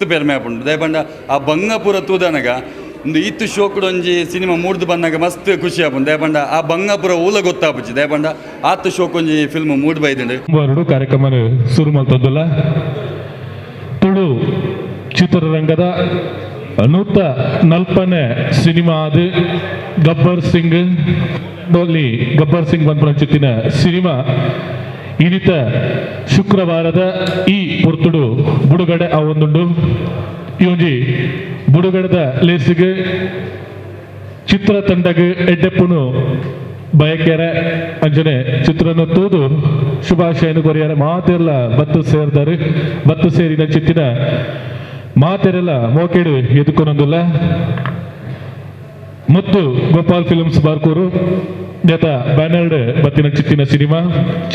ಪೆರ್ಮೆ ಆಪುಂಡು ದಯಪಂಡ ಆ ಬಂಗಾಪುರ ತೂದನಗ ಒಂದು ಇತ್ತು ಶೋಕುಡೊಂಜಿ ಸಿನಿಮಾ ಮೂಡ್ದು ಬಂದಾಗ ಮಸ್ತ್ ಖುಷಿ ಆಪುಂಡು ದಯಪಂಡ ಆ ಬಂಗಾಪುರ ಊಲ ಗೊತ್ತಾಪುಜಿ ದಯಪಂಡ ಆತ್ತು ಶೋಕೊಂಜಿ ಫಿಲ್ಮ್ ಮೂಡ್ ಬೈದಿಂಡು ಎರಡು ಕಾರ್ಯಕ್ರಮ ಶುರು ಮಾಡ್ತದ್ದಲ್ಲ ತುಳು ಚಿತ್ರರಂಗದ ನೂತ 40ನೇ ಸಿನಿಮಾ ಅದು ಗಬ್ಬರ್ ಸಿಂಗ್ ಬಂದ್ಪುರ ಚಿತ್ತಿನ ಸಿನಿಮಾ ಇನ್ನಿತ ಶುಕ್ರವಾರದ ಈ ಪುರ್ತುಡು ಬುಡುಗಡೆ ಆವೊಂದುಂಡು ಇವೊಂಜಿ ಬುಡುಗಡೆದ ಲೇಸಿಗೆ ಚಿತ್ರತಂಡಗ್ ಎಡ್ಡೆಪ್ಪುನು ಬಯಕೆರೆ ಅಂಜನೆ ಚಿತ್ರನ ತೂದು ಶುಭಾಶಯನು ಕೊರಿಯಾರೆ ಮಾತೆಲ್ಲ ಬತ್ತು ಸೇರ್ದಾರು ಬತ್ತು ಸೇರಿನ ಚಿತ್ತಿನ ಮಾತೆರೆಲ್ಲ ಮೋಕೆಡು ಎದುಕೊನೊಂದುಲ್ಲ ಮತ್ತು ಗೋಪಾಲ್ ಫಿಲ್ಮ್ಸ್ ಬಾರ್ಕೂರು ನೇತ ಬ್ಯಾನರ್ಡ್ ಬತ್ತಿನ ಚಿತ್ತಿನ ಸಿನಿಮಾ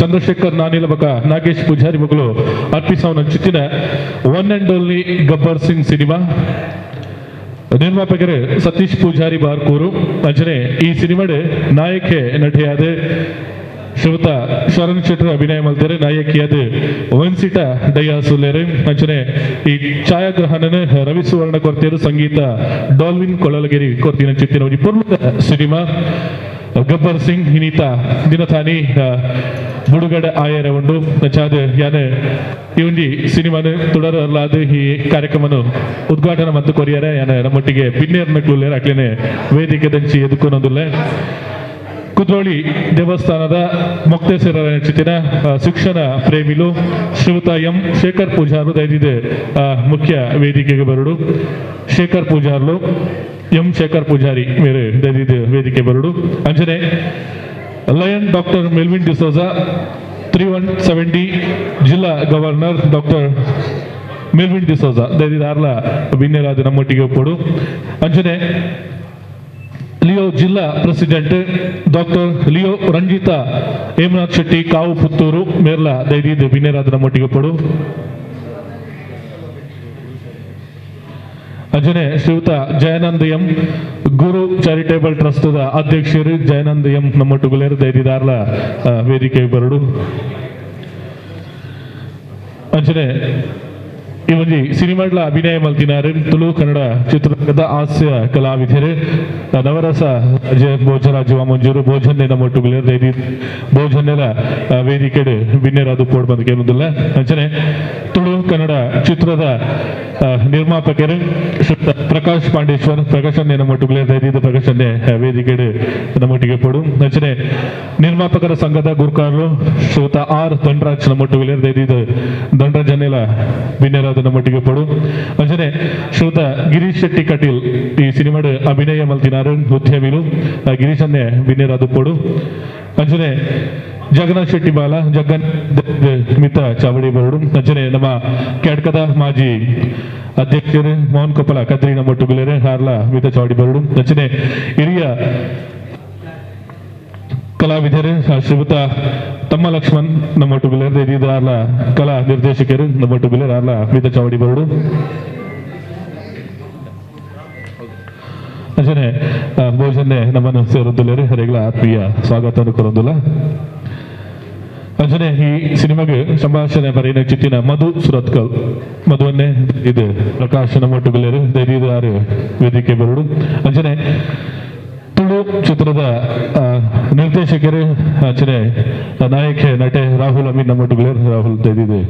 ಚಂದ್ರಶೇಖರ್ ನಾನಿಲ ಬಕ ನಾಗೇಶ್ ಪೂಜಾರಿ ಮಗಳು ಅರ್ಪಿಸವನ ಚಿತ್ತಿನ one and only Gabbar Singh cinema ನಿರ್ಮಾಪಕರು ಸತೀಶ್ ಪೂಜಾರಿ ಬಾರ್ಕೂರು ಅಂಜನೆ ಈ ಸಿನಿಮಾಡ್ ನಾಯಕಿ ನಟಿಯಾದ ಶ್ರೀಯುತ ಶರಣ್ ಶೆಟ್ಟರ್ ಅಭಿನಯ ಮಾಡ್ತಾರೆ ನಾಯಕಿಯಾದ ವಂಸಿಟ ಡಯಾಸುಲೇರು ಅಂಚನೆ ಈ ಛಾಯಾಗ್ರಹಣನ ರವಿ ಸುವರ್ಣ ಕೊರ್ತಿಯರು ಸಂಗೀತ ಡಾಲ್ವಿನ್ ಕೊಳಲಗಿರಿ ಕೊರ್ತಿನ ಚಿತ್ತಿನ ಪೂರ್ಣ ಸಿನಿಮಾ ಗಬ್ಬರ್ ಸಿಂಗ್ ಹಿನೀತ ದಿನತಾನಿ ಬುಡುಗಡೆ ಆಯರ ಉಂಡು ಚಾದ ಯಾನ ಈ ಒಂಜಿ ಸಿನಿಮಾನು ತುಡರಲಾದ ಈ ಕಾರ್ಯಕ್ರಮನು ಉದ್ಘಾಟನೆ ಮತ್ತು ಕೊರಿಯಾರೆ ಯಾನ ನಮ್ಮೊಟ್ಟಿಗೆ ಪಿನ್ನೇರ್ನ ಕ್ಲೂಲೇರ್ ಅಕ್ಲೇನೆ ವೇದಿಕೆ ದಂಚಿ ಎದುಕೊನೊಂದುಲ್ಲ ಕುದ್ರೋಳಿ ದೇವಸ್ಥಾನದ ಮೊಕ್ತೇಶ್ವರ ಚಿತ್ತಿನ ಶಿಕ್ಷಣ ಪ್ರೇಮಿಲು ಶ್ರೀಯುತ ಎಂ ಶೇಖರ್ ಪೂಜಾರು ದಯದಿದೆ ಮುಖ್ಯ ವೇದಿಕೆಗೆ ಬರುಡು ಶೇಖರ್ ಪೂಜಾರ್ಲು ಎಂ ಶೇಖರ್ ಪೂಜಾರಿ ಮೇರೆ ದಯದಿದೆ ವೇದಿಕೆ ಬರುಡು ಅಂಜನೆ ಲಯನ್ ಡಾಕ್ಟರ್ ಮೆಲ್ವಿನ್ ಡಿಸೋಜಾ 3170 ಜಿಲ್ಲಾ ಗವರ್ನರ್ ಡಾಕ್ಟರ್ ಮೆಲ್ವಿನ್ ಡಿಸೋಜಾ ದಯದಿದೆ ಆರ್ಲ ಬಿನ್ನೇರಾದ ನಮ್ಮೊಟ್ಟಿಗೆ ಒಪ್ಪಡು ಅಂಜನೆ ಲಿಯೋ ಜಿಲ್ಲಾ president doctor Leo Ranjitha Hemanath Shetty Kavu Puttur ಮೇರ್ಲ ದೈದಿದ್ದು ಬಿನ್ನೇರಾದ ನಮ್ಮೊಟ್ಟಿಗೆ ಪಡು ಅಂಜನೆ ಶ್ರೀಯುತ Jayananda M Guru charitable trust ಅಧ್ಯಕ್ಷರು ಜಯಾನಂದ ಎಂ ನಮ್ಮೊಟ್ಟುಗುಲೇರು ದೈದಿದಾರ್ಲ ವೇದಿಕೆಗೆ ಬರಡು ಅಂಜನೆ ಈ ಒಂದು ಸಿನಿಮಾಡ್ಲ ಅಭಿನಯ ಮಲ್ತಿನಾರು ತುಳು ಕನ್ನಡ ಚಿತ್ರರಂಗದ ಹಾಸ್ಯ ಕಲಾವಿದರು ನವರಸ ಭೋಜರಾಜ ಮಂಜೂರು ಭೋಜನೆ ನಮ್ಮೊಟ್ಟುಗುಲೇರು ದೈದಿ ಭೋಜನೆಲ ವೇದಿಕೆ ಬಿನ್ನೇರಾದು ಪೋಡ್ ಬಂದು ಕೇಳುವುದಿಲ್ಲ ಅಂಚನೆ ತುಳು ಕನ್ನಡ ಚಿತ್ರದ ನಿರ್ಮಾಪಕರು ಪ್ರಕಾಶ್ ಪಾಂಡೇಶ್ವರ್ ಪ್ರಕಾಶನ್ನೇ ನಮ್ಮೊಟ್ಟುಗುಲೇರು ದೈದಿದ ಪ್ರಕಾಶನ್ನೇ ವೇದಿಕೆ ನಮ್ಮೊಟ್ಟಿಗೆ ಪೋಡು ಅಂಚನೆ ನಿರ್ಮಾಪಕರ ಸಂಘದ ಗುರುಕಾರರು ಶ್ರೀಯುತ ಆರ್ ದಂಡರಾಜ್ ನಮ್ಮೊಟ್ಟುಗುಲೇರು ದೈದಿದ ದಂಡರಾಜ್ ಅನ್ನೆಲ್ಲ ಬಿನ್ನೇರ ನಮ್ಮೊಟ್ಟಿಗೆ ಪಡು ಅಂಜನೆ ಶ್ರೀಯುತ ಗಿರೀಶ್ ಶೆಟ್ಟಿ ಕಟೀಲ್ ಈ ಸಿನಿಮಾಡ್ ಅಭಿನಯ ಮಲ್ತಿನಾರು ಉದ್ಯಮಿಲು ಗಿರೀಶನ್ನೇ ಬಿನ್ನೇರಾದು ಪಡು ಅಂಜನೆ ಜಗನ್ನಾಥ್ ಶೆಟ್ಟಿ ಬಾಲ ಜಗನ್ ಮಿತ ಚಾವಡಿ ಬರಡು ಅಂಜನೆ ನಮ್ಮ ಕೆಡ್ಕದ ಮಾಜಿ ಅಧ್ಯಕ್ಷರು ಮೋಹನ್ ಕೊಪ್ಪಲ ಕದ್ರಿ ನಮ್ಮೊಟ್ಟುಗುಲೇರೆ ಹಾರ್ಲ ಮಿತ ಚಾವಡಿ ಬರಡು ಅಂಜನೆ ಹಿರಿಯ ಕಲಾವಿದರು ಶ್ರೀಯುತ ತಮ್ಮ ಲಕ್ಷ್ಮಣ್ ನಮ್ಮೊಟ್ಟುಗುಲೇರ್ ದೈದಿದಾರ್ಲ ಕಲಾ ನಿರ್ದೇಶಕರು ನಮ್ಮೊಟ್ಟುಗುಲೇರ್ ಆರ್ಲ ಮಿತ ಚಾವಡಿ ಬರಡು ಅಂಜನೆ ಭೋಜನೆ ನಮ್ಮನ್ನು ಸೇರುತ್ತಲೇರು ಹರೆಗಳ ಆತ್ಮೀಯ ಸ್ವಾಗತ ಕೊರೊಂದುಲ್ಲ ಅಂಜನೆ ಈ ಸಿನಿಮಾಗೆ ಸಂಭಾಷಣೆ ಬರೆಯಿನ ಚಿತ್ತಿನ ಮಧು ಸುರತ್ಕಲ್ ಮಧುವನ್ನೇ ಇದು ಪ್ರಕಾಶ್ ನಮ್ಮೊಟ್ಟುಗುಲೇರು ದೈದಿದಾರು ವೇದಿಕೆ ಬರಡು ಅಂಜನೆ ತುಳು ಚಿತ್ರದ ನಿರ್ದೇಶಕರು ಅಂಚನೆ ನಾಯಕ ನಟೆ ರಾಹುಲ್ ಅಮೀನ್ ನಮ್ಮೊಟ್ಟುಗುಲೇರು ರಾಹುಲ್ ದೈದಿದೆ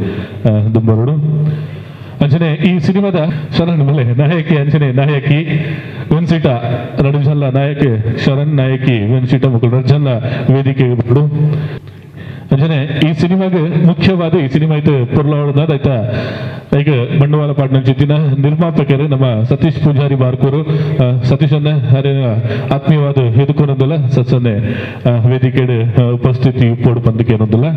ದುಂಬರಡು ಅಂಚನೆ ಈ ಸಿನಿಮಾದ ಶರಣ್ ಮೇಲೆ ನಾಯಕಿ ಅಂಚನೆ ನಾಯಕಿ ವೆನ್ಸಿಟ ರಡಜಲ್ಲ ನಾಯಕಿ ಶರಣ್ ನಾಯಕಿ ವೆನ್ಸಿಟ ಮಕ್ಕಳು ರಡ್ಜಲ್ಲ ವೇದಿಕೆಗೆ ಬರಡು ಅಂಚನೆ ಈ ಸಿನಿಮಾಗೆ ಮುಖ್ಯವಾದ ಈ ಸಿನಿಮಾ ಐತೆ ಪುರ್ಲಾವಳದಾಯ್ತ ಈಗ ಬಂಡವಾಳ ಪಾಟ್ನ ಚಿತ್ತಿನ ನಿರ್ಮಾಪಕರು ನಮ್ಮ ಸತೀಶ್ ಪೂಜಾರಿ ಬಾರ್ಕೂರು ಸತೀಶನ್ನ ಆತ್ಮೀಯವಾದ ಎದುಕೊನೊಂದಿಲ್ಲ ಸತ್ಸನ್ನೆ ವೇದಿಕೆ ಉಪಸ್ಥಿತಿ ಪೋಡು ಬಂದಕ್ಕೆ ಅನ್ನೋದಿಲ್ಲ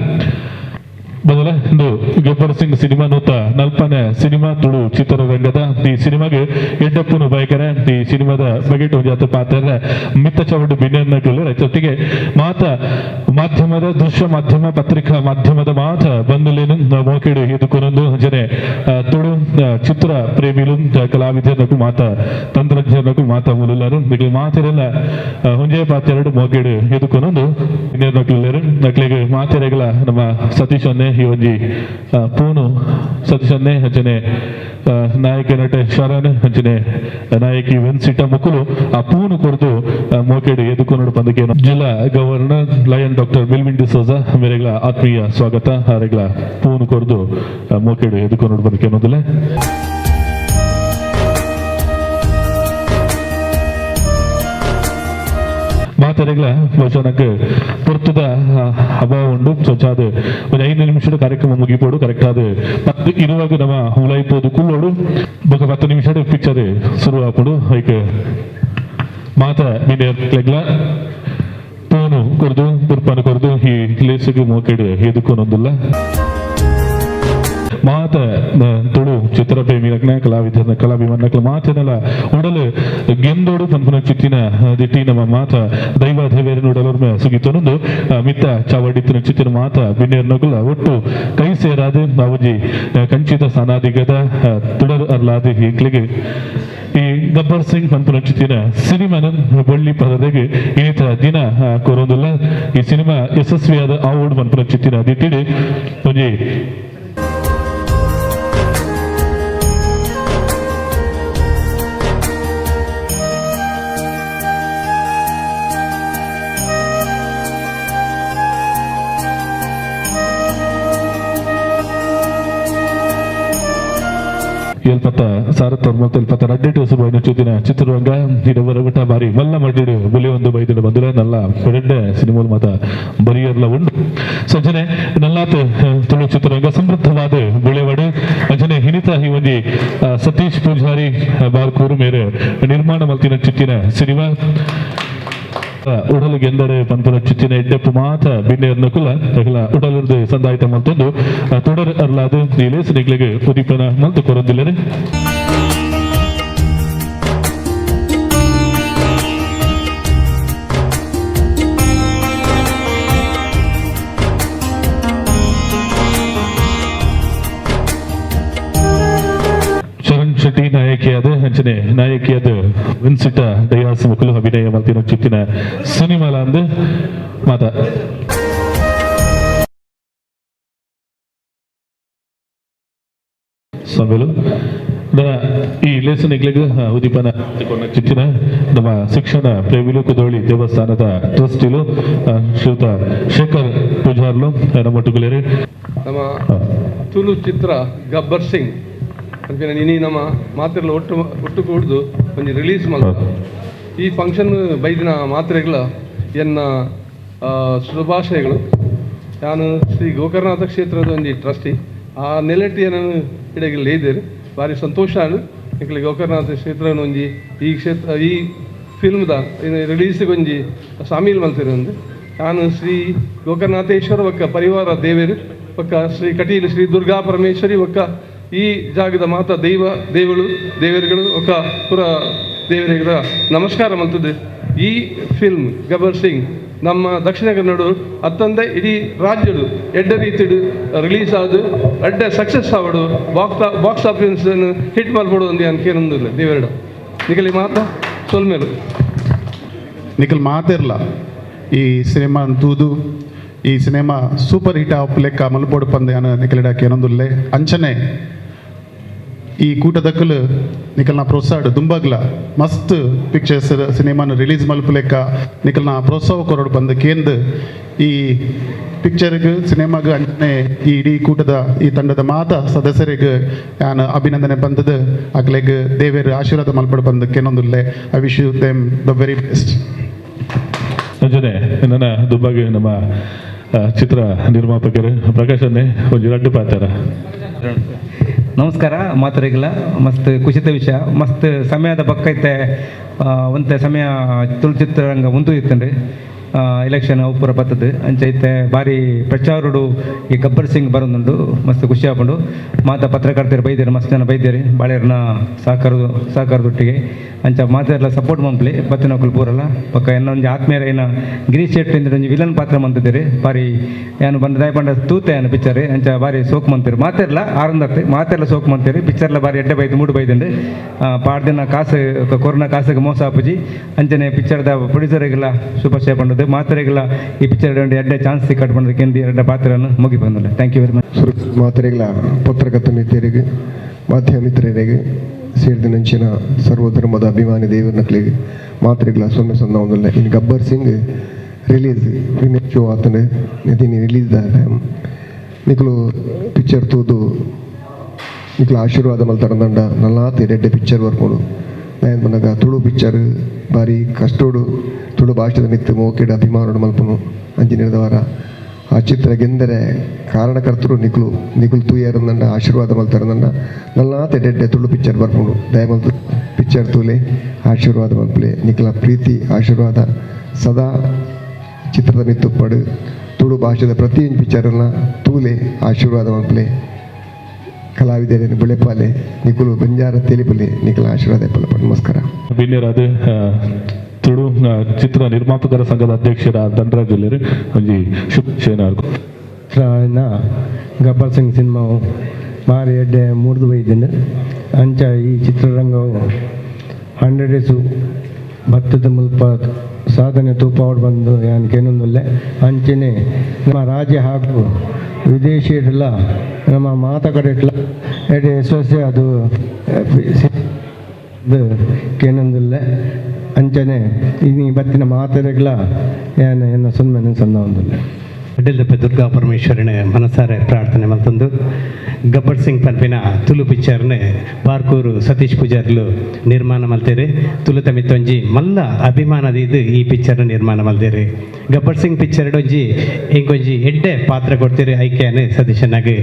ಮೊದಲ ಒಂದು ಗಬ್ಬರ್ ಸಿಂಗ್ ಸಿನಿಮಾ ನೂತ 40ನೇ ಸಿನಿಮಾ ತುಳು ಚಿತ್ರರಂಗದ ಈ ಸಿನಿಮಾಗೆ ಎಡ್ಡಪ್ಪನು ಬಯಕರೆ ಈ ಸಿನಿಮಾದ ಬಗೆಟ್ ಜಾತ ಪಾತ್ರ ಮಿತ್ತ ಚವಡು ಬಿನ್ನೇರ್ನಗಳು ರೈತೊಟ್ಟಿಗೆ ಮಾತ ಮಾಧ್ಯಮದ ದೃಶ್ಯ ಮಾಧ್ಯಮ ಪತ್ರಿಕಾ ಮಾಧ್ಯಮದ ಮಾತ ಬಂದುಲೇನು ಮೋಕೆಡು ಎದುಕೊನೊಂದು ಜನೆ ತುಳು ಚಿತ್ರ ಪ್ರೇಮಿಲು ಕಲಾವಿದನಕ್ಕೂ ಮಾತ ತಂತ್ರಜ್ಞನಕ್ಕೂ ಮಾತ ಮೂಲರು ಈಗ ಮಾತಿರಲ್ಲ ಹುಂಜೆ ಪಾತ್ರೆರಡು ಮೋಕೆಡು ಎದುಕೊನೊಂದು ಬಿನ್ನೇರ್ನಕ್ಲೆರು ನಕ್ಲಿಗೆ ಮಾತೆರೆಗಳ ನಮ್ಮ ಸತೀಶನ್ನೇ ಈ ಒಂಜಿ ಪೂನು ಸತೀಶನ್ನೇ ಅಂಚನೆ ನಾಯಕ ನಟ ಶರಣ್ ಅಂಚನೆ ನಾಯಕಿ ವೆನ್ಸಿಟ ಮುಕುಲು ಆ ಪೂನು ಕೊರದು ಮೋಕೆಡು ಎದುಕೊಂಡು ಬಂದಕ್ಕೆ ಜಿಲ್ಲಾ ಗವರ್ನರ್ ಲಯನ್ ಡಾಕ್ಟರ್ ಮಿಲ್ವಿನ್ ಡಿಸೋಜಾ ಮೇರೆಗಳ ಆತ್ಮೀಯ ಸ್ವಾಗತ ಹಾರೆಗಳ ಪೂನು ಕೊರದು ಮೋಕೆಡು ಎದುಕೊಂಡು ಬಂದಕ್ಕೆ ಅನ್ನೋದಿಲ್ಲ ಮಾತಾಡಿಗಳ ವಚನಕ್ಕೆ ಪುರ್ತದ ಅಭಾವ ಉಂಡು ಸ್ವಚ್ಛಾದ ಒಂದು 5 ನಿಮಿಷದ ಕಾರ್ಯಕ್ರಮ ಮುಗಿಪೋಡು ಕರೆಕ್ಟ್ ಆದ ಮತ್ತು ಇರುವಾಗ ನಮ್ಮ ಹುಳೈಪೋದು ಕುಳ್ಳೋಡು ಬೊಕ 10 ನಿಮಿಷದ ಪಿಕ್ಚರ್ ಶುರು ಹಾಕೋಡು ಹೈಕೆ ಮಾತ ನಿನ್ನೆಗ್ಲ ಪೋನು ಕೊರ್ದು ಬುರ್ಪಾನ ಕೊರ್ದು ಈ ಲೇಸಿಗೆ ಮೋಕೆಡು ಎದುಕೊನೊಂದಿಲ್ಲ ಮಾತ ತುಳು ಚಿತ್ರಪ್ರೇಮಿ ಕಲಾವಿದ ಕಲಾಭಿಮಾನ ಮಾತನೆಲ್ಲ ಉಡಲು ಗೆಂದೋಡು ಪನ್ಪುನ ಚಿತ್ತಿನ ದಿಟ್ಟಿ ನಮ್ಮ ಮಾತ ದೈವ ದೇವೇರಿನ ಉಡಲೋರ್ಮ ಸುಗಿತೊಂದು ಮಿತ್ತ ಚಾವಡಿತ್ತಿನ ಚಿತ್ತಿನ ಮಾತ ಬಿನ್ನೇರ್ನಗುಲ ಒಟ್ಟು ಕೈ ಸೇರಾದ ಅವಜಿ ಕಂಚಿತ ಸಾನಾದಿಗದ ತುಡರ್ ಅರ್ಲಾದ ಈಕ್ಲಿಗೆ ಈ ಗಬ್ಬರ್ ಸಿಂಗ್ ಪನ್ಪುನ ಚಿತ್ತಿನ ಸಿನಿಮಾನ ಬಳ್ಳಿ ಪದತೆಗೆ ಇನ್ನಿತ ದಿನ ಕೊರೊಂದಿಲ್ಲ ಈ ಸಿನಿಮಾ ಯಶಸ್ವಿಯಾದ ಆವೋಡ್ ಪನ್ಪುನ ಚಿತ್ತಿನ ದಿಟ್ಟಿಡೆ ಒಂಜಿ ಎಲ್ಪತ್ತ ಸಾರತ್ತೋರ್ಮತ್ತ ಎಲ್ಪತ್ತ ರಡ್ಡೆಟು ಸುಬೈನ ಚೂತಿನ ಚಿತ್ರರಂಗ ಇಡವರಗಟ ಬಾರಿ ಮಲ್ಲ ಮಡ್ಡಿಡು ಬಲಿ ಒಂದು ಬೈದಿನ ಬಂದಿರ ನಲ್ಲ ರೆಡ್ಡೆ ಸಿನಿಮಾಲ್ ಮಾತ ಬರಿಯರ್ಲ ಉಂಡು ಸಂಜನೆ ನಲ್ಲಾತ ತುಳು ಚಿತ್ರರಂಗ ಸಮೃದ್ಧವಾದ ಬುಳೆವಡೆ ಅಂಜನೆ ಹಿನಿತ ಈ ಒಂಜಿ ಸತೀಶ್ ಪೂಜಾರಿ ಬಾರ್ಕೂರು ಮೇರೆ ನಿರ್ಮಾಣ ಮಲ್ತಿನ ಚಿತ್ತಿನ ಸಿನಿಮಾ ಉಡಲು ಗೆಂದರೆ ಪಂಪುನ ಚಿಚ್ಚಿನ ಎಡ್ಡೆಪ್ಪು ಮಾತ ಬಿನ್ನೇರ್ನ ಕುಲ ತಗಲ ಉಡಲರ್ದು ಸಂದಾಯಿತ ಮಲ್ತೊಂದು ತೊಡರ್ ಅರ್ಲಾದು ಈ ಲೇಸನಿಗಳಿಗೆ ಉದೀಪನ ಮಲ್ತು ಕೊರೊಂದಿಲ್ಲನೆ ಶೆಟ್ಟಿ ನಾಯಕಿಯಾದ ಅಂಚನೆ ನಾಯಕಿಯಾದ ವಿನ್ಸಿಟ ಡಯಾಸ್ ಮುಕುಲು ಅಭಿನಯ ಮಲ್ತಿನ ಚಿತ್ತಿನ ಸಿನಿಮಾಲ ಅಂದು ಮಾತ ಸಮೇಲು ಈ ಲೇಸನಿಗಳಿಗೆ ಉದೀಪನ ಚಿತ್ತಿನ ನಮ್ಮ ಶಿಕ್ಷಣ ಪ್ರೇಮಿಲು ಕುದೋಳಿ ದೇವಸ್ಥಾನದ ಟ್ರಸ್ಟಿಲು ಶ್ರೀಯುತ ಶೇಖರ್ ಪೂಜಾರ್ಲು ನಮ್ಮೊಟ್ಟುಗುಲೇರಿ ನಮ್ಮ ತುಳು ಚಿತ್ರ ಗಬ್ಬರ್ ಸಿಂಗ್ ಅಂಚನೆ ಇನಿ ನಮ್ಮ ಮಾತ್ರೆಗಳ ಒಟ್ಟು ಕೂಡ್ದು ಒಂದು ರಿಲೀಸ್ ಮಾಡ ಈ ಫಂಕ್ಷನ್ ಬೈದಿನ ಮಾತ್ರೆಗಳ ಎನ್ನ ಶುಭಾಶಯಗಳು ನಾನು ಶ್ರೀ ಗೋಕರ್ಣನಾಥ ಕ್ಷೇತ್ರದ ಒಂದು ಟ್ರಸ್ಟಿ ಆ ನೆಲೆಟ್ಟಿ ನಾನು ಇಡಗಿಲ್ಲ ಇದ್ದೇನೆ ಭಾರಿ ಸಂತೋಷ ನಿಖಿಲ ಗೋಕರ್ಣನಾಥ ಕ್ಷೇತ್ರ ಒಂಜಿ ಈ ಕ್ಷೇತ್ರ ಈ ಫಿಲ್ಮ್ದ ರಿಲೀಸಿಗೆ ಒಂಜಿ ಶಾಮೀಲ್ ಮಲ್ತಿರು ಒಂದು ನಾನು ಶ್ರೀ ಗೋಕರ್ಣನಾಥೇಶ್ವರ ಒಕ್ಕ ಪರಿವಾರ ದೇವೇರು ಒಕ್ಕ ಶ್ರೀ ಕಟೀಲು ಶ್ರೀ ದುರ್ಗಾ ಪರಮೇಶ್ವರಿ ಒಕ್ಕ ಈ ಜಾಗದ ಮಾತ ದೇವರುಗಳು ಒಕ್ಕ ಪುರ ದೇವರಿಗಳ ನಮಸ್ಕಾರ ಮಲ್ತದೆ ಈ ಫಿಲ್ಮ್ ಗಬ್ಬರ್ ಸಿಂಗ್ ನಮ್ಮ ದಕ್ಷಿಣ ಕನ್ನಡ ಅತ್ತಂದೆ ಇಡೀ ರಾಜ್ಯಡು ಎಡ್ಡ ರೀತಿಡು ರಿಲೀಸ್ ಆದು ಎಡ್ಡ ಸಕ್ಸಸ್ ಆವಡು ಬಾಕ್ಸ್ ಆಫೀಸ್ ಹಿಟ್ ಮಾಡ್ಬೋದು ಅಂದು ಅನ್ಕೇನೊಂದಿಲ್ಲ ದೇವರಡು ನಿಖಲಿ ಮಾತ ಸೊಲ್ಮೇಲು ನಿಖಲ್ ಮಾತಿರಲ್ಲ ಈ ಸಿನಿಮಾ ತೂದು ಈ ಸಿನಿಮಾ ಸೂಪರ್ ಹಿಟ್ ಆಪ್ ಲೆಕ್ಕ ಮಲ್ಪೋಡು ಪಂದೆ ಅನ್ನ ನಿಖಲಿಡಕ್ಕೆ ಏನೊಂದುಲ್ಲೆ ಅಂಚನೆ ಈ ಕೂಟದಕ್ಕಲು ನಿಖಲ್ನ ಪ್ರೋತ್ಸಾಹ ದುಂಬಗ್ಲ ಮಸ್ತ್ ಪಿಕ್ಚರ್ಸ್ ಸಿನಿಮಾನ ರಿಲೀಸ್ ಮಲ್ಪು ಲೆಕ್ಕ ನಿಖಲ್ನ ಪ್ರೋತ್ಸಾಹ ಕೊರಡು ಬಂದು ಕೇಂದ್ರ ಈ ಪಿಕ್ಚರ್ಗೆ ಸಿನಿಮಾಗೆ ಅಂಚನೆ ಈ ಇಡೀ ಕೂಟದ ಈ ತಂಡದ ಮಾತ ಸದಸ್ಯರಿಗೆ ನಾನು ಅಭಿನಂದನೆ ಬಂದದ್ದು ಆಗ್ಲೆಗ್ ದೇವೇರು ಆಶೀರ್ವಾದ ಮಲ್ಪಡು ಬಂದಕ್ಕೆ ಏನೊಂದುಲ್ಲೆ I wish you them the very best ಅಂಜನೆ ನನ್ನ ದುಬ್ಬಾಗಿ ನಮ್ಮ ಚಿತ್ರ ನಿರ್ಮಾಪಕರು ಪ್ರಕಾಶನ್ನೇ ಒಂದು ರಡ್ಡು ಪಾತಾರ ನಮಸ್ಕಾರ ಮಾತರಿಗಿಲ್ಲ ಮಸ್ತ್ ಖುಷಿತ ವಿಷಯ ಮಸ್ತ್ ಸಮಯದ ಬಕ್ಕೈತೆ ಒಂತೆ ಸಮಯ ತುಳು ಚಿತ್ರರಂಗ ಮುಂದೆ ಇತ್ತಂಡ್ರಿ ಎಲೆಕ್ಷನ್ ಉಪ್ಪುರ ಬರ್ತದೆ ಅಂಚೈತೆ ಭಾರಿ ಪ್ರಚಾರಡು ಈ ಗಬ್ಬರ್ ಸಿಂಗ್ ಬರೋದುಂಡು ಮಸ್ತ್ ಖುಷಿ ಆಗ್ಕೊಂಡು ಮಾತ ಪತ್ರಕರ್ತರು ಬೈದೇರಿ ಮಸ್ತ್ ಜನ ಬೈದೇರಿ ಬಾಳೆರ್ನ ಸಹಕಾರದೊಟ್ಟಿಗೆ ಅಂಚ ಮಾತೆಲ್ಲ ಸಪೋರ್ಟ್ ಮಂಪ್ಲಿ ಬತ್ತಿನಕುಲು ಪೂರಲ್ಲ ಪಕ್ಕ ಇನ್ನೊಂದು ಆತ್ಮೀಯರ ಏನ ಗಿರೀಶ್ ಶೆಟ್ಟಿ ಅಂದ್ರೆ ಒಂದು ವಿಲನ್ ಪಾತ್ರ ಮಂತಿದ್ದೀರಿ ಭಾರಿ ಏನು ಬಂದ ದಯಪಂಡ ತೂತೆ ಏನು ಪಿಕ್ಚರ್ ಅಂಚ ಭಾರಿ ಸೋಕ್ ಮಂತೀರಿ ಮಾತೆಲ್ಲ ಆರಂದತ್ತೆ ಮಾತೆಲ್ಲ ಸೋಕ್ ಮಂತೀರಿ ಪಿಕ್ಚರ್ಲ ಭಾರಿ ಎಡ್ಡೆ ಬೈದು ಮೂಡು ಬೈದಂಡು ಪಾಡ್ದಿನ ಕಾಸು ಕೊರೋನಾ ಕಾಸಿಗೆ ಮೋಸ ಹಾಪುಜಿ ಅಂಚನೆ ಪಿಕ್ಚರ್ದ ಪ್ರೊಡ್ಯೂಸರಿಗೆಲ್ಲ ಶುಭಾಶಯ ಪಂಡು ಪಂತದ್ದು ಮಾತ್ರೆಗಳ ಈ ಪಿಕ್ಚರ್ ಎಡ್ಡೆ ಚಾನ್ಸ್ ಕಟ್ ಮಾಡೋದಕ್ಕೆ ಎರಡ ಪಾತ್ರವನ್ನು ಮುಗಿ ಬಂದಿಲ್ಲ. Thank you very much. ಮಾತ್ರೆಗಳ ಪತ್ರಕರ್ತ ಮಿತ್ರರಿಗೆ ಮಾಧ್ಯಮ ಮಿತ್ರರಿಗೆ ಸೇರಿದ ನಂಚಿನ ಸರ್ವಧರ್ಮದ ಅಭಿಮಾನಿ ದೇವರನಕ್ಲಿಗೆ ಮಾತ್ರೆಗಳ ಸೊನ್ನೆ ಸೊನ್ನ ಒಂದಲ್ಲ ಇನ್ನು Gabbar Singh release premiere show ಆತನ ಇದೀನಿ ರಿಲೀಸ್ ನಿಕ್ಲು ಪಿಕ್ಚರ್ ತೂದು ನಿಕ್ಲು ಆಶೀರ್ವಾದ ಮಲ್ತಾರಂದಂಡ ನಲ್ಲಾತ ಎಡ್ಡೆ ಪಿಕ್ಚರ್ ಬರ್ಕೊಂಡು ನಾನು ಬಂದಾಗ ತುಳು ಪಿಕ್ಚರ್ ಭಾರಿ ಕಷ್ಟೋಡು ತುಳು ಭಾಷೆದ ನಿತ್ತು ಮೋಕೆಡ್ ಅಭಿಮಾನೋಡು ಮಲ್ಪನು ಅಂಜಿನಿರದ ವಾರ ಆ ಚಿತ್ರ ಗೆಂದರೆ ಕಾರಣಕರ್ತರು ನಿಖುಲ್ ತೂಯರಂದಂಡ ಆಶೀರ್ವಾದ ಮಲ್ತಾರಂದಂಡ ನಲ್ಲಾತ ಎಡ್ಡೆ ತುಳು ಪಿಕ್ಚರ್ ಬರ್ಕೊಂಡು ದಯಮಲ್ತು ಪಿಕ್ಚರ್ ತೂಲೆ ಆಶೀರ್ವಾದ ಮಲ್ಪಲೆ ನಿಖಲ ಪ್ರೀತಿ ಆಶೀರ್ವಾದ ಸದಾ ಚಿತ್ರದ ಮಿತ್ತುಪ್ಪಡು ತುಳು ಭಾಷೆದ ಪ್ರತಿಯೊಂದು ಪಿಕ್ಚರನ್ನ ತೂಲೆ ಆಶೀರ್ವಾದ ಮಲ್ಪಲೆ ಕಲಾವಿದರೇನು ಬೆಳೆಪಾಲೆ ನಿಖುಲು ಬಂಜಾರ ತೆಲಿಪಲೆ ನಿಖಲ ಆಶೀರ್ವಾದ ಪಲ್ಪಡು. ನಮಸ್ಕಾರ. ಬಿನ್ಯರಾದ ತುಳು ಚಿತ್ರ ನಿರ್ಮಾಪಕರ ಸಂಘದ ಅಧ್ಯಕ್ಷರ ಧನರಾಜ್ ಜಿಲ್ಲೆ ಒಂಜಿ ಶುಭ ಗಬ್ಬರ್ ಸಿಂಗ್ ಸಿನಿಮಾವು ಭಾರಿ ಎಡ್ಡೆ ಮುರಿದು ಬೈದಿನ ಅಂಚ ಈ ಚಿತ್ರರಂಗವು 100 ಡೇಸು ಭತ್ತದ ಮುಲ್ಪ ಸಾಧನೆ ತೂಪಾವಡು ಬಂದು ಏನೊಂದಿಲ್ಲ ಅಂಚನೆ ನಮ್ಮ ರಾಜ್ಯ ಹಾಗೂ ವಿದೇಶಿಯರೆಲ್ಲ ನಮ್ಮ ಮಾತುಕಡೆಲ್ಲ ಎಡೆ ಯಶಸ್ವಿ ಅದು ಏನೊಂದಿಲ್ಲ ಅಂಚನೆ ಈ ಬತ್ತಿನ ಮಾತರೆಗಳ ಏನು ಸುಮ್ಮನೆ ಸಣ್ಣ ಒಂದಿಲ್ಲ. ಅಡ್ಡಲ್ದಪ್ಪ ದುರ್ಗಾ ಪರಮೇಶ್ವರನ ಮನಸಾರೆ ಪ್ರಾರ್ಥನೆ ಮತ್ತೊಂದು ಗಬ್ಬರ್ ಸಿಂಗ್ ಪನ್ಪಿನ ತುಳು ಪಿಕ್ಚರ್ನ ಬಾರ್ಕೂರು ಸತೀಶ್ ಪೂಜಾರ್ಲು ನಿರ್ಮಾಣ ಮಲ್ತೇರಿ ತುಳು ತಮಿತ್ತೊಂಜಿ ಮಲ್ಲ ಅಭಿಮಾನದ ಇದು ಈ ಪಿಕ್ಚರ್ನ ನಿರ್ಮಾಣ ಮಲ್ತೇರಿ. ಗಬ್ಬರ್ ಸಿಂಗ್ ಪಿಕ್ಚರ್ ಒಂಜಿ ಇಂಕೊಂಜಿ ಎಡ್ಡೆ ಪಾತ್ರ ಕೊಡ್ತೀರಿ ಐಕ್ಯಾನ ಸತೀಶನಾಗಿ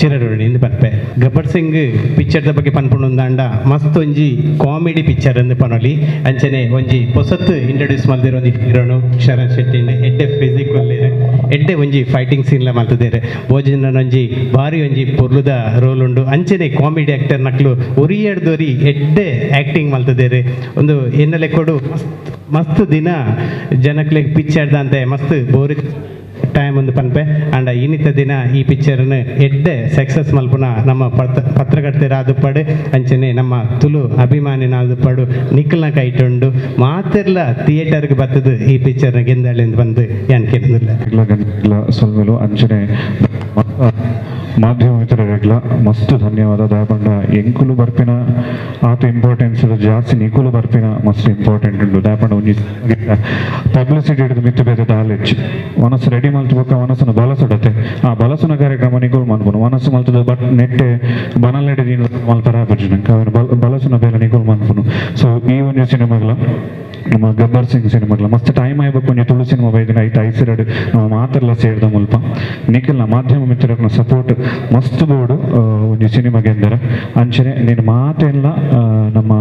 ಚಿರರುಣಿ ಇಂದು ಪನ್ಪೆ. ಗಬ್ಬರ್ ಸಿಂಗ್ ಪಿಕ್ಚರ್ದ ಬಗ್ಗೆ ಪನ್ಪುಂಡ ಮಸ್ತ್ ಒಂಜಿ ಕಾಮಿಡಿ ಪಿಕ್ಚರ್ ಎಂದು ಪನೊಲಿ ಅಂಚನೆ ಒಂಜಿ ಹೊಸತ್ತು ಇಂಟ್ರೊಡ್ಯೂಸ್ ಮಲ್ದಿರೋ ಒಂದು ಹೀರೋನು ಶರಣ್ ಶೆಟ್ಟಿ ಎಡ್ಡೆ ಫಿಸಿಕ್ ಒಳ್ಳೆ ಎಡ್ಡೆ ಒಂಜಿ ಫೈಟಿಂಗ್ ಸೀನ್ಲ ಮಲ್ತದೇರೆ ಭೋಜನ ಒಂಜಿ ಭಾರಿ ಒಂಜಿ ಪೊರ್ಲುದ ರೋಲ್ ಉಂಡು ಅಂಚನೆ ಕಾಮಿಡಿ ಆಕ್ಟರ್ ನಕ್ಲು ಒರಿಯಡ್ದೊರಿ ಎಡ್ಡೆ ಆಕ್ಟಿಂಗ್ ಮಲ್ತದೇರೆ ಒಂದು ಎನ್ನಲೆ ಕೊಡು ಮಸ್ತ್ ದಿನ ಜನಕ್ಲೆ ಪಿಕ್ಚರ್ದ ಅಂತೆ ಮಸ್ತ್ ಬೋರಿ ಟೈಮ್ ಒಂದು ಪನ್ಪೆ ಅಂಡ ಇನ್ನಿತ ದಿನ ಈ ಪಿಕ್ಚರ್ನ ಎಡ್ಡೆ ಸಕ್ಸಸ್ ಮಲ್ಪುನ ನಮ್ಮ ಪತ್ರಕರ್ತೆರಾದು ಅಂಚನೆ ನಮ್ಮ ತುಳು ಅಭಿಮಾನಿನಾದು ಪಡು ನಿಖಲ್ನ ಕೈಟುಂಡು ಮಾತೆರ್ಲ ಥಿಯೇಟರ್ಗೆ ಬರ್ತದು ಈ ಪಿಕ್ಚರ್ನ ಗೆಂದಾಳಿಂದ ಬಂದು ಯಾನ್ ಕೇಳಿಲ್ಲ ಸೊಲ್ಮೆಲು ಅಂಚನೆ ಮಾಧ್ಯಮ ಮಿತ್ರರಿಗೆಲ್ಲ ಮಸ್ತ್ ಧನ್ಯವಾದ ದಾಪಂಡ ಎಂಕುಲು ಬರ್ಪಿನ ಆತ ಇಂಪಾರ್ಟೆನ್ಸ್ ಜಾಸ್ತಿ ನಿಕುಲು ಬರ್ಪಿನ ಮಸ್ತ್ ಇಂಪಾರ್ಟೆಂಟ್ ಉಂಟು ದಾಪಂಡ ಒಂಜಿ ಪಬ್ಲಿಸಿಟಿ ಹಿಡಿದು ಮಿತ್ತು ಬೇರೆ ದಾಲೆಚ್ಚು ಮನಸ್ಸು ರೆಡಿ ಮಲ್ತಬೇಕು ಮನಸ್ಸನ್ನು ಬಲಸುಡತ್ತೆ ಆ ಬಲಸುನ ಕಾರ್ಯಕ್ರಮ ನಿಕುಲು ಮನ್ಪುನು ಮನಸ್ಸು ಮಲ್ತದ ಬಟ್ ನೆಟ್ಟೆ ಬನಲ್ಲೆಡೆ ನೀನು ಮಲ್ಪರ ಆಪರ್ಚುನ ಬಲಸುನ ಬೇರೆ ನಿಕುಲು ಮನ್ಪುನು. ಸೊ ಈ ಒಂದು ಸಿನಿಮಾಗಳ ನಮ್ಮ ಗಬ್ಬರ್ ಸಿಂಗ್ ಸಿನಿಮಾಗಳ ಮಸ್ತ್ ಟೈಮ್ ಆಯ್ಬೇಕು ಒಂಜಿ ತುಳು ಸಿನಿಮಾ ಬೈದಿನ ಐತೆ ಐಸಿರಡು ನಾವು ಮಾತೆಲ್ಲ ಸೇರಿದ ಮುಲ್ಪ ನಿಖಿಲ್ನ ಮಾಧ್ಯಮ ಮಿತ್ರನ ಸಪೋರ್ಟ್ ಮಸ್ತ್ ಬೋರ್ಡು ಒಂಜಿ ಸಿನಿಮಾಗೆ ಎಂದರೆ ಅಂಚನೆ ನೀನು ಮಾತೆಲ್ಲ ನಮ್ಮ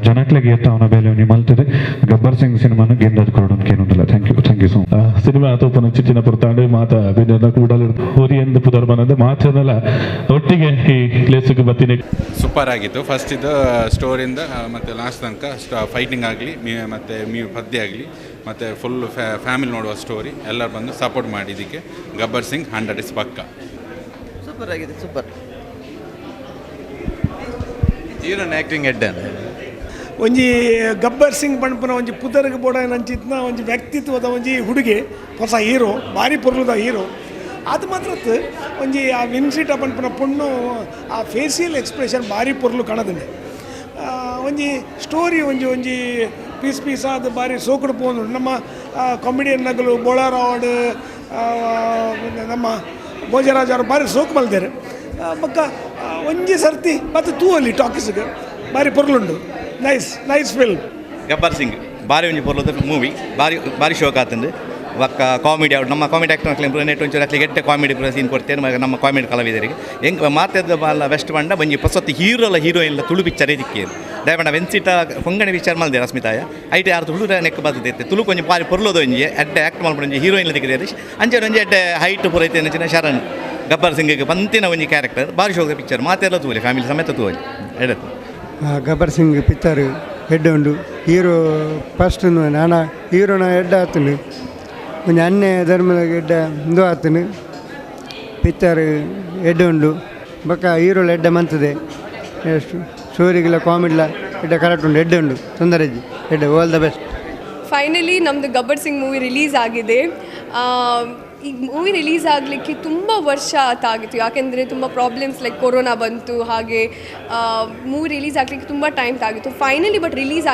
ಜನಕ್ಲೆಗೆ ಎತ್ತವನ ಬೆಲೆ ನೀವು ಮಲ್ತದೆ ಗಬ್ಬರ್ ಸಿಂಗ್ ಸಿನಿಮಾನ ಗೆಂದದ್ದು ಕೊಡೋದು ಕೇಳೋದಿಲ್ಲ. Thank you so much. Cinema ತೋಪನ ಚಿಚ್ಚಿನ ಪುರ್ತಾಂಡು ಮಾತ ಬಿನ್ನ ಕೂಡಲು ಹೋರಿ ಎಂದು ಪುದರ್ ಬಂದ ಮಾತನ್ನೆಲ್ಲ ಒಟ್ಟಿಗೆ ಈ ಪ್ಲೇಸ್ಗೆ ಬತ್ತೀನಿ. ಸೂಪರ್ ಆಗಿತ್ತು. ಫಸ್ಟ್ ಇದು ಸ್ಟೋರಿಂದ ಮತ್ತು ಲಾಸ್ಟ್ ತನಕ ಫೈಟಿಂಗ್ ಆಗಲಿ ಮತ್ತು ಪದ್ಯ ಆಗಲಿ ಮತ್ತು ಫುಲ್ ಫ್ಯಾಮಿಲಿ ನೋಡುವ ಸ್ಟೋರಿ ಎಲ್ಲರೂ ಬಂದು ಸಪೋರ್ಟ್ ಮಾಡಿ ಇದಕ್ಕೆ ಗಬ್ಬರ್ ಸಿಂಗ್ 100 ಡೇಸ್ ಪಕ್ಕ ಸೂಪರ್ ಆಗಿದೆ. ಸೂಪರ್ ಹೀರೋನ್ ಆ್ಯಕ್ಟಿಂಗ್ ಎಡ್ಡೆ ಒಂಜಿ ಗಬ್ಬರ್ ಸಿಂಗ್ ಪಂಪನ ಒಂಜಿ ಪುದರ್ಗೆ ಬೋಡ ನಂಚಿತ್ನ ಒಂಜಿ ವ್ಯಕ್ತಿತ್ವದ ಒಂಜಿ ಹುಡುಗಿ ಹೊಸ ಹೀರೋ ಭಾರಿ ಪೊರ್ಲುದ ಹೀರೋ ಅದು ಮಾತ್ರ ಒಂಜಿ ಆ ವಿನ್ಸಿಟ ಪಂಪನ ಪೊಣ್ಣು ಆ ಫೇಸಿಯಲ್ ಎಕ್ಸ್ಪ್ರೆಷನ್ ಭಾರಿ ಪೊರ್ಲು ಕಾಣದನೆ ಒಂಜಿ ಸ್ಟೋರಿ ಒಂಜಿ ಪೀಸ್ ಅದು ಭಾರಿ ಸೋಕುಡು ಪೋನು ನಮ್ಮ ಕಾಮಿಡಿಯನ್ ನಗಲು ಬೋಳಾರಾಡ್ ನಮ್ಮ ಭೋಜರಾಜ್ ಅವರು ಭಾರಿ ಸೋಕು ಮಲ್ತಾರೆ ಬೊಕ್ಕ ಒಂಜಿ ಸರ್ತಿ ಮತ್ತು ತೂವಲ್ಲಿ ಟಾಕೀಸ್ಗೆ ಭಾರಿ ಪೊರ್ಲುಂಡು. Nice film. ಗಬ್ಬರ್ ಸಿಂಗ್ ಭಾರಿ ಒಂಜಿ ಪೊರ್ಲುದ ಮೂವಿ ಭಾರಿ ಶೋಕ್ ಆತಂದು ಒಕ್ಕ ಕಾಮಿಡಿ ಅವ್ರು ನಮ್ಮ ಕಾಮಿಡಿ ಆ್ಯಕ್ಟರ್ ನೆಟ್ ಒಂಚೂರು ಅಟ್ಲಿ ಗೆಟ್ಟೆ ಕಾಮಿಡಿ ಸೀನ್ ಕೊಡ್ತೇನೆ ನಮ್ಮ ಕಾಮಿಡಿ ಕಲಾವಿದರಿಗೆ ಹೆಂಗೆ ಮಾತಾದ ಬಾಲ ವೆಸ್ಟ್ ಬಂಡ ಬಂಜಿ ಹೊಸತ್ತು ಹೀರೋಲ್ಲ ಹೀರೋಯಿನ್ ತುಳು ಪಿಕ್ಚರೇ ದಿಕ್ಕೇನು ದಯಪಂಡ ವೆನ್ಸಿಟ ಕೊಂಗಣಿ ಪಿಕ್ಚರ್ ಮಲ್ದೆ ರಶ್ಮಿತಾಯ ಐಟೆ ಯಾರು ತುಳು ನೆಕ್ ಬರ್ತೈತೆ ತುಳು ಕೊಂಚ ಭಾರಿ ಪೊರ್ಲೋದು ಒಂಜಿ ಎಡ್ಡೆ ಆ್ಯಕ್ಟ್ ಮಾಡ್ಬಿಟ್ಟು ಹೀರೋಯಿನ್ ದಿಕ್ಕಿದೆ ಅಂಚೆ ಒಂಜಿ ಎಡ್ಡೆ ಹೈಟ್ ಪೂರೈತೆ ಅಂಚಿನ ಶರಣ್ ಗಬ್ಬರ್ ಸಿಂಗಿಗೆ ಪಂತಿನ ಒಂಜಿ ಕ್ಯಾರೆಕ್ಟರ್ ಭಾರಿ ಶೋಕ ಪಿಕ್ಚರ್ ಮಾತೆಲ್ಲ ತೂಲಿ ಫ್ಯಾಮಿಲಿ ಸಮೇತ ತೂವಲ್ಲಿ ಎಡತ್ತು ಗಬ್ಬರ್ ಸಿಂಗ್ ಪಿಕ್ಚರ್ ಹೆಡ್ ಉಂಡು ಹೀರೋ ಫಸ್ಟ್ ನಾನಾ ಹೀರೋನ ಹೆಡ್ ಆತನು ಒಂದು ಅನ್ಯ ಧರ್ಮದ ಎಡ್ಡ ಇದು ಆತನು ಪಿಕ್ಚರ್ ಎಡ್ಡೆ ಉಂಡು ಬೊಕ್ಕ ಹೀರೋಲ ಎಡ್ಡೆ ಮಂತದೆ ಎಷ್ಟು ಸ್ಟೋರಿಗೆಲ್ಲ ಕಾಮಿಡಿಲ ಎಡ್ಡೆ ಕರೆಕ್ಟ್ ಉಂಡು ಎಡ್ಡೆ ಉಂಡು ತೊಂದರೆಜ್ಜಿ ಎಡ್ಡೆ ಆಲ್ ದ ಬೆಸ್ಟ್. ಫೈನಲಿ ನಮ್ಮದು ಗಬ್ಬರ್ ಸಿಂಗ್ ಮೂವಿ ರಿಲೀಸ್ ಆಗಿದೆ. ಈ ಮೂವಿ ರಿಲೀಸ್ ಆಗಲಿಕ್ಕೆ ತುಂಬ ವರ್ಷ ಆಗಿತ್ತು, ಯಾಕೆಂದರೆ ತುಂಬ ಪ್ರಾಬ್ಲಮ್ಸ್ ಲೈಕ್ ಕೊರೋನಾ ಬಂತು, ಹಾಗೆ ಮೂವಿ ರಿಲೀಸ್ ಆಗಲಿಕ್ಕೆ ತುಂಬ ಟೈಮ್ ಆಗಿತ್ತು. ಫೈನಲಿ ಬಟ್ ರಿಲೀಸ್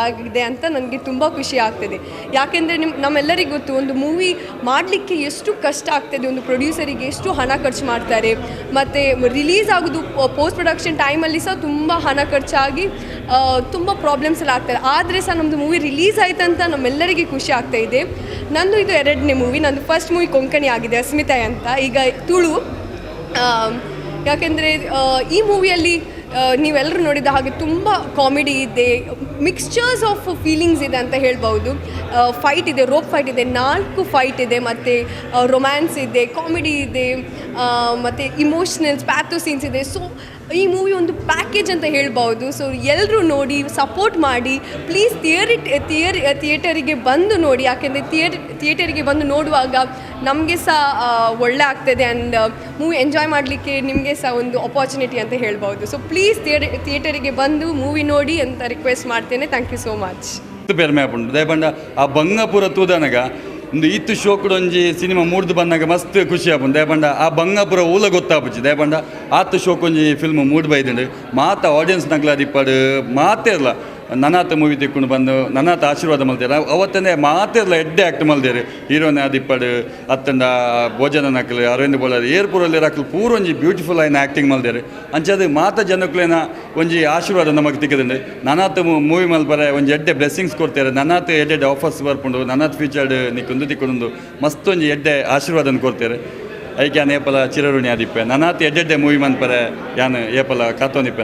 ಆಗಿದೆ ಅಂತ ನನಗೆ ತುಂಬ ಖುಷಿ ಆಗ್ತದೆ. ಯಾಕೆಂದರೆ ನಮ್ಮೆಲ್ಲರಿಗೂ ಗೊತ್ತು ಒಂದು ಮೂವಿ ಮಾಡಲಿಕ್ಕೆ ಎಷ್ಟು ಕಷ್ಟ ಆಗ್ತದೆ, ಒಂದು ಪ್ರೊಡ್ಯೂಸರಿಗೆ ಎಷ್ಟು ಹಣ ಖರ್ಚು ಮಾಡ್ತಾರೆ, ಮತ್ತು ರಿಲೀಸ್ ಆಗೋದು ಪೋಸ್ಟ್ ಪ್ರೊಡಕ್ಷನ್ ಟೈಮಲ್ಲಿ ಸಹ ತುಂಬ ಹಣ ಖರ್ಚಾಗಿ ತುಂಬ ಪ್ರಾಬ್ಲಮ್ಸ್ ಎಲ್ಲ ಆಗ್ತಾರೆ. ಆದರೆ ಸಹ ನಮ್ಮದು ಮೂವಿ ರಿಲೀಸ್ ಆಯ್ತಂತ ನಮ್ಮೆಲ್ಲರಿಗೆ ಖುಷಿ ಆಗ್ತಾ ಇದೆ. ನಂದು ಇದು 2ನೇ ಮೂವಿ. ನಂದು ಫಸ್ಟ್ ಮೂವಿ ಕೊಂಕಣಿ ಆಗಿದೆ, ಅಸ್ಮಿತಾಯ್ ಅಂತ, ಈಗ ತುಳು. ಯಾಕೆಂದರೆ ಈ ಮೂವಿಯಲ್ಲಿ ನೀವೆಲ್ಲರೂ ನೋಡಿದ ಹಾಗೆ ತುಂಬ ಕಾಮಿಡಿ ಇದೆ, ಮಿಕ್ಸ್ಚರ್ಸ್ ಆಫ್ ಫೀಲಿಂಗ್ಸ್ ಇದೆ ಅಂತ ಹೇಳ್ಬೋದು. ಫೈಟ್ ಇದೆ, ರೋಪ್ ಫೈಟ್ ಇದೆ, 4 ಫೈಟ್ ಇದೆ, ಮತ್ತು ರೊಮ್ಯಾನ್ಸ್ ಇದೆ, ಕಾಮಿಡಿ ಇದೆ, ಮತ್ತು ಇಮೋಷ್ನಲ್ಸ್ ಪ್ಯಾಥೋ ಸೀನ್ಸ್ ಇದೆ. ಸೊ ಈ ಮೂವಿ ಒಂದು ಪ್ಯಾಕೇಜ್ ಅಂತ ಹೇಳ್ಬೋದು. ಸೊ ಎಲ್ಲರೂ ನೋಡಿ ಸಪೋರ್ಟ್ ಮಾಡಿ ಪ್ಲೀಸ್. ಥಿಯೇಟರಿಗೆ ಬಂದು ನೋಡಿ, ಯಾಕೆಂದರೆ ಥಿಯೇಟರಿಗೆ ಬಂದು ನೋಡುವಾಗ ನಮಗೆ ಸಹ ಒಳ್ಳೆ ಆಗ್ತದೆ ಆ್ಯಂಡ್ ಮೂವಿ ಎಂಜಾಯ್ ಮಾಡಲಿಕ್ಕೆ ನಿಮಗೆ ಸಹ ಒಂದು ಅಪಾರ್ಚುನಿಟಿ ಅಂತ ಹೇಳ್ಬೋದು. ಸೊ ಪ್ಲೀಸ್ ಥಿಯೇಟರಿಗೆ ಬಂದು ಮೂವಿ ನೋಡಿ ಅಂತ ರಿಕ್ವೆಸ್ಟ್ ಮಾಡ್ತೇನೆ. Thank you so much. ಪೆರ್ಮೆ ಆಪುಂಡು ದಯಪಂಡ ಆ ಬಂಗಪುರ ತೂದನಗ ಒಂದು ಇತ್ತು ಶೋಕುಡೊಂಜಿ ಸಿನಿಮಾ ಮೂಡ್ದು ಬಂದಾಗ ಮಸ್ತ್ ಖುಷಿ ಆಪುಂಡು. ದಯಪಂಡ ಆ ಬಂಗಾಪುರ ಊಲ ಗೊತ್ತಾಪುಜಿ. ದಯಪಂಡ ಆತು ಶೋಕೊಂಜಿ ಫಿಲ್ಮ್ ಮೂಡ್ ಬೈದುಂಡು ಮಾತ ಆಡಿಯನ್ಸ್ ನಗ್ಲ ದಿಪ್ಪಡು ಮಾತೇ ಇರಲ್ಲ. ನನಾತ ಮೂವಿ ತಿಕ್ಕೊಂಡು ಬಂದು ನನಾತ ಆಶೀರ್ವಾದ ಮಲ್ತೇರು. ಅವತ್ತಂದೇ ಮಾತಿರಲ್ಲ ಎಡ್ಡೆ ಆ್ಯಕ್ಟ್ ಮಲ್ದೇರು. ಹೀರೋನೇ ದಿಪ್ಪಡು ಅತ್ತಂಡ ಭೋಜನ ನಕಲು ಅರವಿಂದ್ ಬೋಳರ್ ಏರ್ಪುರಲ್ಲಿ ರಾಕಲು ಪೂರೊಂಜಿ ಬ್ಯೂಟಿಫುಲ್ ಆಯ್ನ ಆ್ಯಕ್ಟಿಂಗ್ ಮಲ್ದೇರು. ಅಂಚದು ಮಾತ ಜನಕ್ಕಲೇನ ಒಂಜಿ ಆಶೀರ್ವಾದ ನಮಗೆ ತಿಕ್ಕದಂಡು ನನಾತ ಮೂವಿ ಮಲ್ಪರೆ ಒಂಜಿ ಎಡ್ಡೆ ಬ್ಲೆಸ್ಸಿಂಗ್ಸ್ ಕೊಡ್ತಾರೆ. ನನಾತ ಎಡ್ಡೆ ಆಫರ್ಸ್ ಬರ್ಪುಂಡು ನನಾತ್ ಫೀಚರ್ಡ್ ನಿಕ್ಕೊಂದು ತಿಕ್ಕೊಂಡು ಮಸ್ತೊಂಜಿ ಎಡ್ಡೆ ಆಶೀರ್ವಾದನ ಕೊಡ್ತಾರೆ. ಐಕೆ ಯಾನ್ ಏಪಲ ಚಿರಋಣಿ ಆದಿಪ್ಪೆ ನನಾತ್ ಎಡ್ಡೆ ಮೂವಿ ಮನ್ಪರೆ ಯಾನ್ ಏಪಲ ಕಾತೋನಿಪ್ಪೆ.